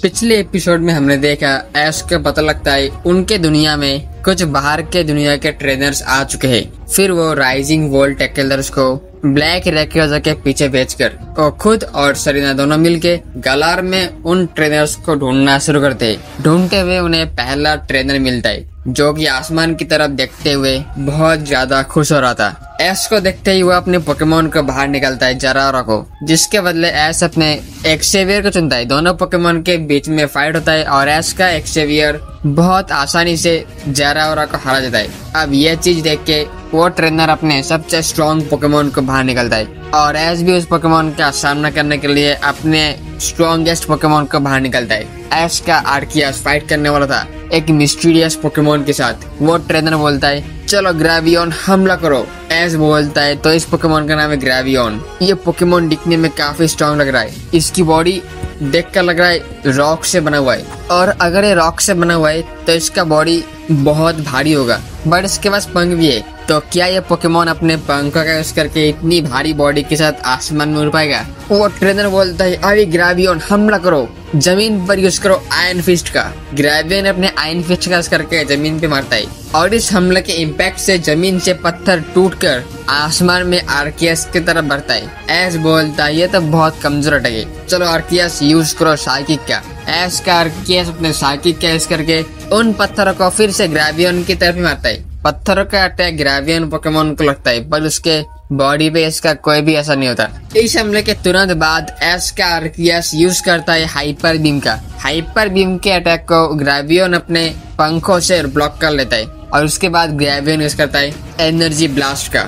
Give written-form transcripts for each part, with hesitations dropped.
पिछले एपिसोड में हमने देखा ऐश का पता लगता है उनके दुनिया में कुछ बाहर के दुनिया के ट्रेनर्स आ चुके हैं। फिर वो राइजिंग वोल्ट टैकलर्स को ब्लैक रेक्यूजा के पीछे भेजकर वो खुद और सरीना दोनों मिलके गलार में उन ट्रेनर्स को ढूंढना शुरू करते हैं। ढूंढते हुए उन्हें पहला ट्रेनर मिलता है जो कि आसमान की तरफ देखते हुए बहुत ज्यादा खुश हो रहा था। ऐश को देखते ही वो अपने पोकेमोन को बाहर निकलता है जरारा को, जिसके बदले ऐश अपने एक्सेवियर को चुनता है। दोनों पोकेमोन के बीच में फाइट होता है और ऐश का एक्सेवियर बहुत आसानी से जरारा को हरा देता है। अब यह चीज देख के वो ट्रेनर अपने सबसे स्ट्रॉन्ग पोकेमोन को बाहर निकलता है और ऐश भी उस पोकेमोन का सामना करने के लिए अपने स्ट्रॉन्गेस्ट पोकेमोन को बाहर निकलता है। ऐश का आर्कियास फाइट करने वाला था एक मिस्टीरियस पोकेमोन के साथ। वो ट्रेनर बोलता है चलो ग्रेवियन हमला करो। ऐश बोलता है तो इस पोकेमोन का नाम है ग्रेवियन। ये पोकेमोन दिखने में काफी स्ट्रॉन्ग लग रहा है। इसकी बॉडी देख कर लग रहा है रॉक से बना हुआ है, और अगर ये रॉक से बना हुआ है तो इसका बॉडी बहुत भारी होगा, बट इसके पास पंख भी है। तो क्या ये पोकेमोन अपने पंखों का यूज करके इतनी भारी बॉडी के साथ आसमान में उड़ पाएगा? वो ट्रेनर बोलता है अरे ग्रेवियन हमला करो, जमीन पर यूज करो आयरन फिस्ट का। ग्रेवियन अपने आयरन फिस्ट का यूज करके जमीन पे मारता है और इस हमले के इम्पैक्ट से जमीन से पत्थर टूटकर आसमान में आर्कियस की तरफ बढ़ता है। ऐश बोलता है ये तो बहुत कमजोर अटैक है, चलो आर्कियस यूज करो साइकिक का। ऐश का आर्कियस अपने साइकिक का यूज करके उन पत्थरों को फिर से ग्रेवियन की तरफ मारता है। पत्थरों का अटैक ग्रेवियन पोकेमोन को लगता है, पर उसके बॉडी पे इसका कोई भी असर नहीं होता। इस हमले के तुरंत बाद ऐश का आर्कियस यूज करता है हाइपर बीम का। हाइपर बीम के अटैक को ग्रेवियन अपने पंखों से ब्लॉक कर लेता है और उसके बाद ग्रेवियन यूज करता है एनर्जी ब्लास्ट का।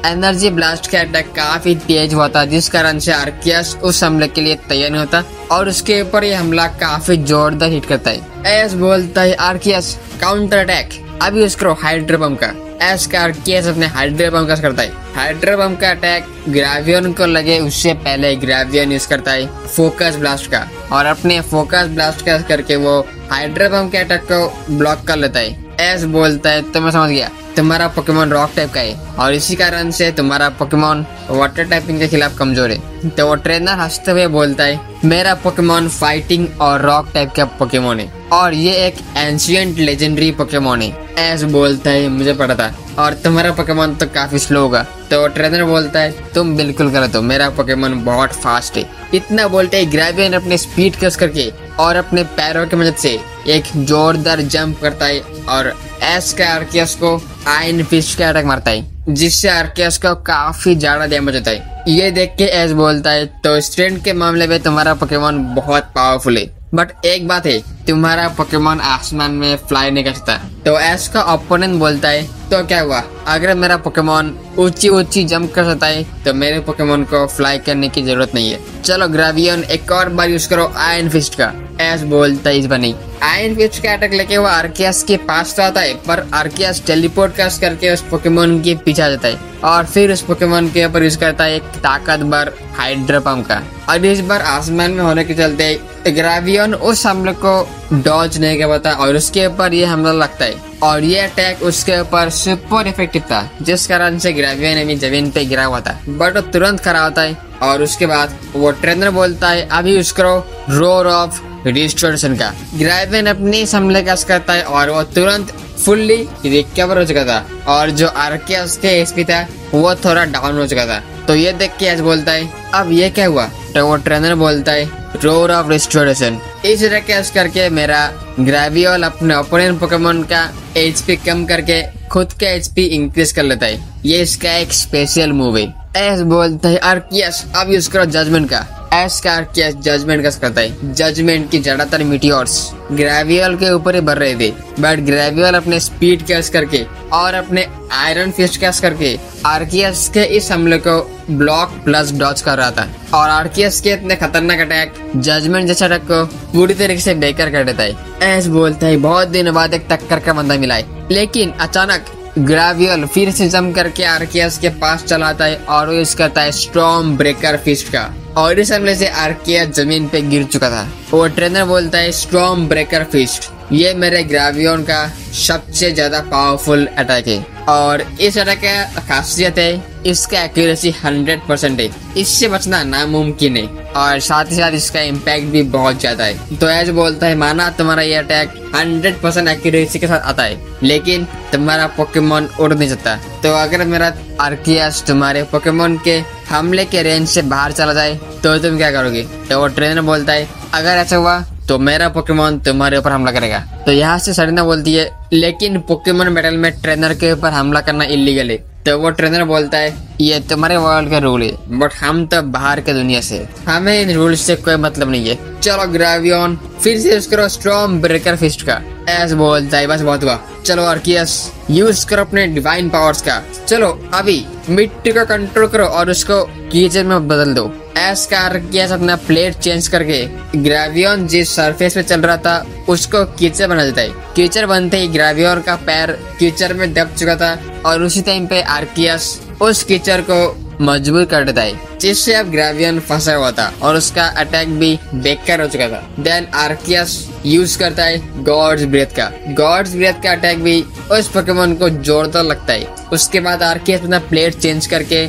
एनर्जी ब्लास्ट का अटैक काफी तेज हुआ था, जिस कारण से आर्कियस उस हमले के लिए तैयार नहीं होता और उसके ऊपर ये हमला काफी जोरदार हिट करता है। ऐश बोलता है आर्कियस काउंटर अटैक, अब यूज करो हाइड्रो बम का। ऐश का आर्कियस अपने हाइड्रो बम का करता है। हाइड्रो बम का अटैक ग्रेवियन को लगे उससे पहले ग्रेवियन यूज करता है फोकस ब्लास्ट का, और अपने फोकस ब्लास्ट का करके वो हाइड्रो बम के अटैक को ब्लॉक कर लेता है। ऐश बोलता है तो मैं समझ गया, तुम्हारा पोकेमोन रॉक टाइप का है और इसी कारण से तुम्हारा पोकेमोन वाटर टाइपिंग के खिलाफ कमजोर है। तो वो ट्रेनर हंसते हुए बोलता है मेरा पोकेमोन फाइटिंग और रॉक टाइप का पोकेमोन है और ये एक एंशिएंट लेजेंडरी पोकेमोन है। ऐश बोलता है मुझे पता था, और तुम्हारा पोकेमोन तो काफी स्लो होगा। तो ट्रेनर बोलता है तुम बिल्कुल गलत हो, मेरा पोकेमोन बहुत फास्ट है। इतना बोलते ही ग्रेवियन अपने स्पीड कस करके और अपने पैरों की मदद से एक जोरदार जंप करता है और ऐश का आर्कियस को आयरन फिस्ट का अटैक मारता है, जिससे आर्कियस को काफी ज्यादा डैमेज होता है। ये देख के ऐश बोलता है तो स्ट्रेंथ के मामले में तुम्हारा पोकेमोन बहुत पावरफुल है, बट एक बात है तुम्हारा पोकेमोन आसमान में फ्लाई नहीं कर सकता। तो ऐश का ओपोनेंट बोलता है तो क्या हुआ, अगर मेरा पोकेमोन ऊंची ऊंची जंप कर सकता है तो मेरे पोकेमोन को फ्लाई करने की जरूरत नहीं है। चलो ग्रेवियन एक और बार यूज करो आयरन फिस्ट का। ऐश बोलता है इस बार नहीं। आयरन फिस्ट का अटैक लेके वो आर्कियस के पास तो आता है, पर आर्कियस टेलीपोर्ट कास्ट करके उस पोकेमोन के पीछे आ जाता है और फिर उस पोकेमोन के ऊपर यूज करता है एक ताकतवर हाइड्रो पंप का। और इस बार आसमान में होने के चलते ग्रेवियन उस हमले को डॉज नहीं कर पाता और उसके ऊपर ये हमला लगता है और ये अटैक उसके ऊपर सुपर इफेक्टिव था, जिस कारण से ग्रेवियन अभी जमीन पे गिरा हुआ था, बट वो तुरंत खड़ा होता है। और उसके बाद वो ट्रेनर बोलता है अभी यूज करो रोर ऑफ रिस्टोरेशन का। ग्रेवियन अपने इस हमले का करता है और वो तुरंत फुल्ली रिकवर हो चुका था और जो आर्कियस के एचपी था वो थोड़ा डाउन हो चुका था। तो ये देख के ऐश बोलता है अब ये क्या हुआ? तो वो ट्रेनर बोलता है रोर ऑफ रिस्टोरेशन। इस तरह के करके मेरा ग्रेवियन अपने ओपोनेंट पोकेमोन का एचपी कम करके खुद का एचपी इंक्रीज कर लेता है। ये इसका एक स्पेशल मूव है। ऐश बोलता है आर्कियस अब यूज करो जजमेंट का। ऐश का आर्कियस जजमेंट का करता है। जजमेंट की ज्यादातर मीटियोर्स ग्रेवियन के ऊपर ही बढ़ रहे थे, बट ग्रेवियन अपने स्पीड कैश करके और अपने आयरन फिस्ट कैश करके आर्कियस के इस हमले को ब्लॉक प्लस डॉज कर रहा था और आर्कियस के इतने खतरनाक अटैक जजमेंट जैसा अटैक को पूरी तरीके से बेकार कर देता है। ऐश बोलता है बहुत दिन बाद एक टक्कर का बंदा मिला है, लेकिन अचानक ग्रेवियन फिर से जम करके आर्कियस के पास चलाता है और वो यूज करता है स्टॉर्म ब्रेकर फिस्ट का और इस हमले से आर्कियस जमीन पे गिर चुका था। वो ट्रेनर बोलता है स्टॉर्म ब्रेकर फिस्ट ये मेरे ग्रेवियन का सबसे ज्यादा पावरफुल अटैक है और इस अटैक का खासियत है इसका एक्यूरेसी 100% है, इससे बचना नामुमकिन है और साथ ही साथ इसका इम्पैक्ट भी बहुत ज्यादा है। तो एज बोलता है माना तुम्हारा ये अटैक 100% एक्यूरेसी के साथ आता है, लेकिन तुम्हारा पोकेमोन उड़ नहीं सकता। तो अगर मेरा आर्कियस तुम्हारे पोकेमोन के हमले के रेंज से बाहर चला जाए तो तुम क्या करोगे? तो वो ट्रेनर बोलता है अगर ऐसा हुआ तो मेरा पोकेमोन तुम्हारे ऊपर हमला करेगा। तो यहाँ से सरीना बोलती है लेकिन पोकेमोन बैटल में ट्रेनर के ऊपर हमला करना इलीगल है। तो वो ट्रेनर बोलता है ये तुम्हारे वर्ल्ड का रूल है, बट हम तो बाहर के दुनिया से, हमें इन रूल्स से कोई मतलब नहीं है। चलो ग्रेवियन फिर से यूज करो स्टॉर्म ब्रेकर फिस्ट का। एस बोलता है बस बहुत हुआ, चलो आर्कियस यूज करो अपने डिवाइन पावर्स का। चलो अभी मिट्टी को कंट्रोल करो और उसको कीचड़ में बदल दो। एस का आर्कियस अपना प्लेट चेंज करके ग्रेवियन जिस सरफेस पे चल रहा था उसको कीचड़ बना देता है। कीचड़ बनते ही ग्रेवियन का पैर कीचड़ में दब चुका था और उसी टाइम पे आर्कियस उस कीचड़ को मजबूर कर देता है, जिससे अब ग्रेवियन फंसा हुआ था और उसका अटैक भी बेकार हो चुका था। देन आर्कियस यूज करता है गॉड्स ब्रेथ का। गॉड्स ब्रेथ का अटैक भी उस पोकेमोन को जोरदार लगता है। उसके बाद आर्कियस अपना प्लेट चेंज करके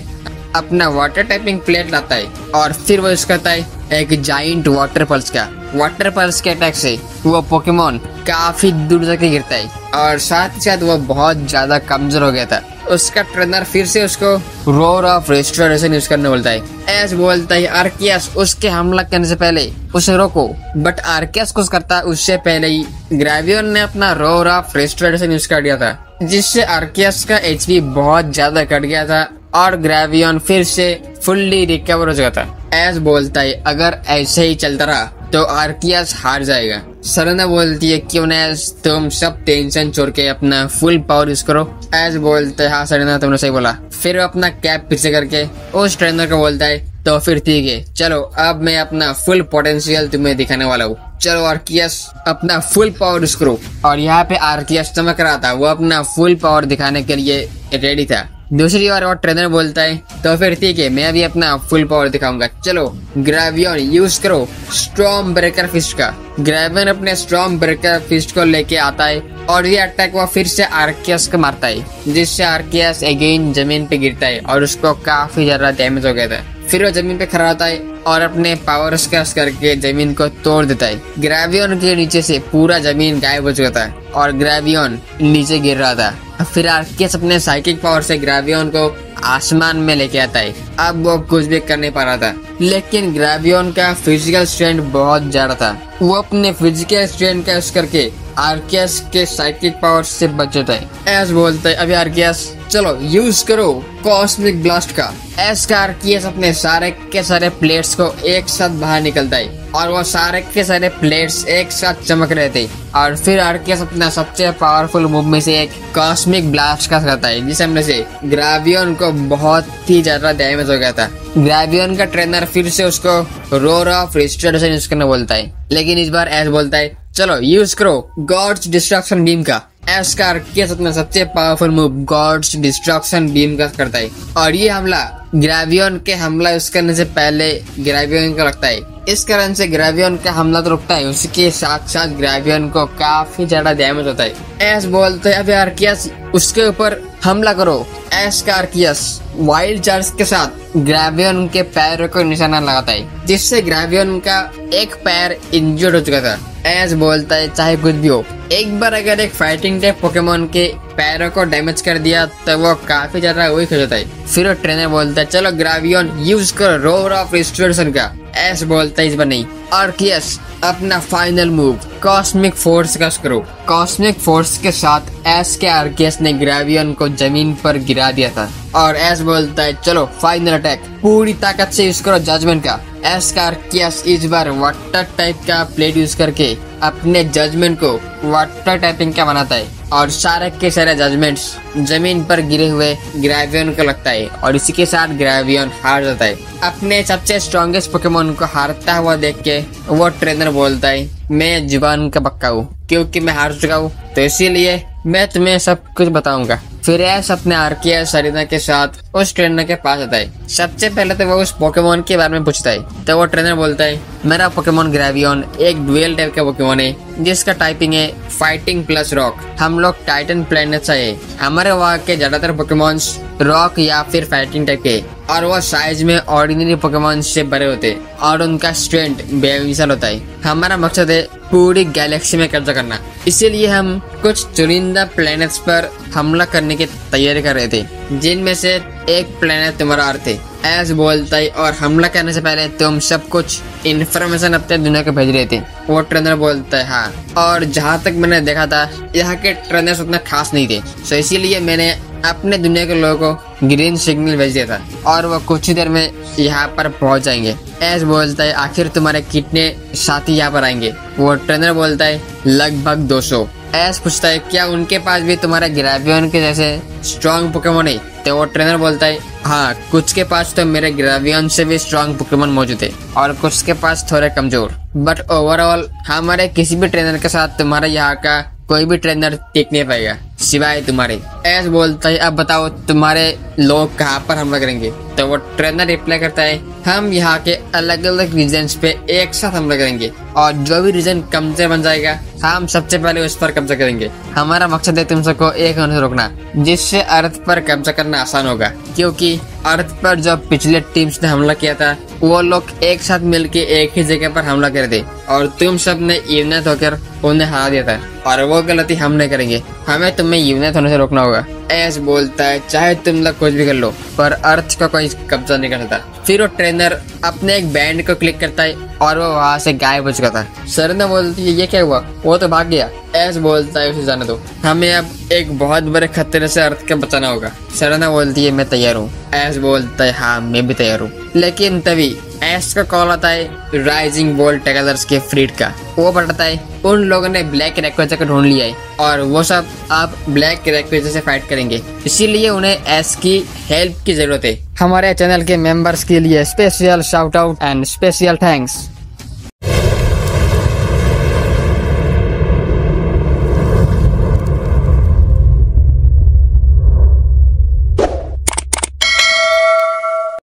अपना वाटर टाइपिंग प्लेट लाता है और फिर वो यूज करता है एक जाइंट वाटर पल्स का। वाटर पल्स के अटैक से वो पोकेमोन काफी दूर जाके गिरता है और साथ ही साथ वो बहुत ज्यादा कमजोर हो गया था। उसका ट्रेनर फिर से उसको रोर ऑफ रेस्टोरेशन यूज करने बोलता है। एस बोलता है आर्कियस उसके हमला करने से पहले उसे रोको, बट आर्कियस कुछ करता उससे पहले ही ग्रेवियन ने अपना रोर ऑफ रेस्टोरेशन यूज कर दिया था, जिससे आर्कियस का एचपी बहुत ज्यादा कट गया था और ग्रेवियन फिर से फुल्ली रिकवर हो चुका था। एस बोलता है अगर ऐसे ही चलता रहा तो आर्कियस हार जाएगा। सरीना बोलती है क्यों ना तुम सब टेंशन छोड़ के अपना फुल पावर यूज करो। एस बोलता है हाँ सरीना तुमने सही बोला। फिर वो अपना कैप पीछे करके उस ट्रेनर को बोलता है तो फिर ठीक है चलो अब मैं अपना फुल पोटेंशियल तुम्हें दिखाने वाला हूँ। चलो आर्कियस अपना फुल पावर यूज करो। और यहाँ पे आर्कियस चमक रहा था, वो अपना फुल पावर दिखाने के लिए रेडी था। दूसरी बार वो ट्रेनर बोलता है तो फिर ठीक है मैं भी अपना फुल पावर दिखाऊंगा। चलो ग्रेवियन यूज करो स्टॉर्म ब्रेकर फिस्ट का। ग्रेवियन अपने स्टॉर्म ब्रेकर फिस्ट को लेके आता है और ये अटैक वो फिर से आर्कियस को मारता है, जिससे आर्कियस अगेन जमीन पे गिरता है और उसको काफी ज्यादा डैमेज हो गया था। फिर वो जमीन पे खड़ा होता है और अपने पावर स्क्रैच करके जमीन को तोड़ देता है। ग्रेवियन के नीचे से पूरा जमीन गायब हो चुका था और ग्रेवियन नीचे गिर रहा था। फिर आर्कियस अपने साइकिक पावर से ग्रेवियन को आसमान में लेके आता है। अब वो कुछ भी कर नहीं पा रहा था, लेकिन ग्रेवियन का फिजिकल स्ट्रेंथ बहुत ज्यादा था। वो अपने फिजिकल स्ट्रेंथ का यूज करके आर्कियस के साइकिक पावर से बच जाता है। एस बोलता है अभी आर्कियस चलो यूज करो कॉस्मिक ब्लास्ट का। एस का आर्कियस अपने सारे के सारे प्लेट्स को एक साथ बाहर निकलता है और वो सारे के सारे प्लेट्स एक साथ चमक रहे थे और फिर आर्कियस अपना सबसे पावरफुल मूव में से एक कॉस्मिक ब्लास्ट का करता है, जिस हमले से ग्रेवियन को बहुत ही ज्यादा डैमेज हो गया था। ग्रेवियन का ट्रेनर फिर से उसको रोर ऑफ रेस्टोरेशन यूज करने बोलता है, लेकिन इस बार एस बोलता है चलो यूज करो गॉड्स डिस्ट्रक्शन बीम का। एस का आर्कियस अपना सबसे powerful move God's destruction beam का करता है और ये हमला ग्रेवियन के हमला यूज करने से पहले ग्रेवियन को लगता है। इस कारण से ग्रेवियन का हमला तो रुकता है, उसके साथ साथ ग्रेवियन को काफी ज्यादा डैमेज होता है। एस बोलते है अभी आर्कियस उसके ऊपर हमला करो। एस का आर्कियस वाइल्ड चार्ज के साथ ग्रेवियन के पैरों को निशाना लगाता है, जिससे ग्रेवियन का एक पैर इंजर्ड हो चुका था। एस बोलता है चाहे कुछ भी हो, एक बार अगर एक फाइटिंग टाइप पोकेमोन के पैरों को डैमेज कर दिया तो वो काफी ज्यादा वीक हो जाता है। फिर वो ट्रेनर बोलता है चलो ग्रेवियन यूज करो रोर ऑफ रेस्टोरेशन का। एस बोलता है इस बार नहीं, आर्कियस अपना फाइनल मूव कॉस्मिक फोर्स का करो। कॉस्मिक फोर्स के साथ एस के आर्कियस ने ग्रेवियन को जमीन पर गिरा दिया था और एस बोलता है चलो फाइनल अटैक पूरी ताकत से यूज करो जजमेंट का। एस का आर्कियस इस बार वाटर टाइप का प्लेट यूज करके अपने जजमेंट को वाटर टाइपिंग का बनाता है और सारे के सारे जजमेंट्स जमीन पर गिरे हुए ग्रेवियन को लगता है और इसी के साथ ग्रेवियन हार जाता है। अपने सबसे स्ट्रॉन्गेस्ट पोकेमोन को हारता हुआ देख के वो ट्रेनर बोलता है मैं जुबान का पक्का हूँ, क्योंकि मैं हार चुका हूँ तो इसीलिए मैं तुम्हें सब कुछ बताऊंगा। फिर एस अपने आर्कियस सरीना के साथ उस ट्रेनर के पास आता है। सबसे पहले तो वो उस पोकेमोन के बारे में पूछता है, तो वो ट्रेनर बोलता है मेरा पोकेमोन ग्रेवियन एक ड्यूल टाइप का पोकेमोन है जिसका टाइपिंग है फाइटिंग प्लस रॉक। हम लोग टाइटन प्लेनेट से है, हमारे वहाँ के ज्यादातर पोकेमोन्स रॉक या फिर फाइटिंग टाइप के, और वो साइज में ऑर्डिनरी पोकेमॉन से बड़े होते और उनका स्ट्रेंथ बेमिसाल होता है। हमारा मकसद है पूरी गैलेक्सी में कब्जा करना, इसीलिए हम कुछ चुनिंदा प्लैनेट्स पर हमला करने की तैयारी कर रहे थे, जिनमें से एक प्लैनेट तुम्हारा अर्थ है। ऐस बोलता है, और हमला करने से पहले तुम सब कुछ इन्फॉर्मेशन अपने दुनिया को भेज रहे थे। वो ट्रेनर बोलता है हाँ, और जहाँ तक मैंने देखा था यहाँ के ट्रेनर्स उतना खास नहीं थे, तो इसीलिए मैंने अपने दुनिया के लोगों को ग्रीन सिग्नल भेज दिया था और वो कुछ ही देर में यहाँ पर पहुँच जाएंगे। ऐस बोलता है आखिर तुम्हारे कितने साथी यहाँ पर आएंगे? वो ट्रेनर बोलता है लगभग 200। ऐस पूछता है क्या उनके पास भी तुम्हारे ग्रेवियन के जैसे स्ट्रॉन्ग पोकेमॉन है? तो वो ट्रेनर बोलता है हाँ, कुछ के पास तो मेरे ग्रेवियन से भी स्ट्रॉन्ग पोकेमॉन मौजूद है और कुछ के पास थोड़े कमजोर, बट ओवरऑल हमारे किसी भी ट्रेनर के साथ तुम्हारे यहाँ का कोई भी ट्रेनर टिक नहीं पाएगा सिवाय तुम्हारे। ऐस बोलता है अब बताओ तुम्हारे लोग कहाँ पर हमला करेंगे? तो वो ट्रेनर रिप्लाई करता है हम यहाँ के अलग अलग रीजन्स पे एक साथ हमला करेंगे और जो भी रीजन कमजोर बन जाएगा हम सबसे पहले उस पर कब्जा करेंगे। हमारा मकसद है तुम सबको एक होने से रोकना, जिससे अर्थ पर कब्जा करना आसान होगा, क्योंकि अर्थ पर जो पिछले टीम्स ने हमला किया था वो लोग एक साथ मिलके एक ही जगह पर हमला कर दे और तुम सब ने यूनाइट होकर उन्हें हरा दिया था, और वो गलती हम नहीं करेंगे। हमें तुम्हें यूनाइट होने से रोकना होगा। ऐस बोलता है चाहे तुम लोग कुछ भी कर लो पर अर्थ का कोई कब्जा नहीं कर सकता। फिर वो ट्रेनर अपने एक बैंड को क्लिक करता है और वो वहाँ से गायब हो चुका था। सरना बोलती है ये क्या हुआ? वो तो भाग गया। ऐस बोलता है उसे जाने दो, हमें अब एक बहुत बड़े खतरे से अर्थ का बचाना होगा। सरना बोलती है मैं तैयार हूँ। ऐस बोलता है हाँ मैं भी तैयार हूँ। लेकिन तभी ऐस का कॉल आता है राइजिंग वोल्ट टेकलर्स के फ्लीट का। वो बताता है उन लोगों ने ब्लैक रेक्वेजा को ढूंढ लिया है और वो सब अब ब्लैक रेक्वेजा से फाइट करेंगे, इसीलिए उन्हें ऐस की हेल्प की जरूरत है। हमारे चैनल के मेंबर्स के लिए special shout out and special thanks.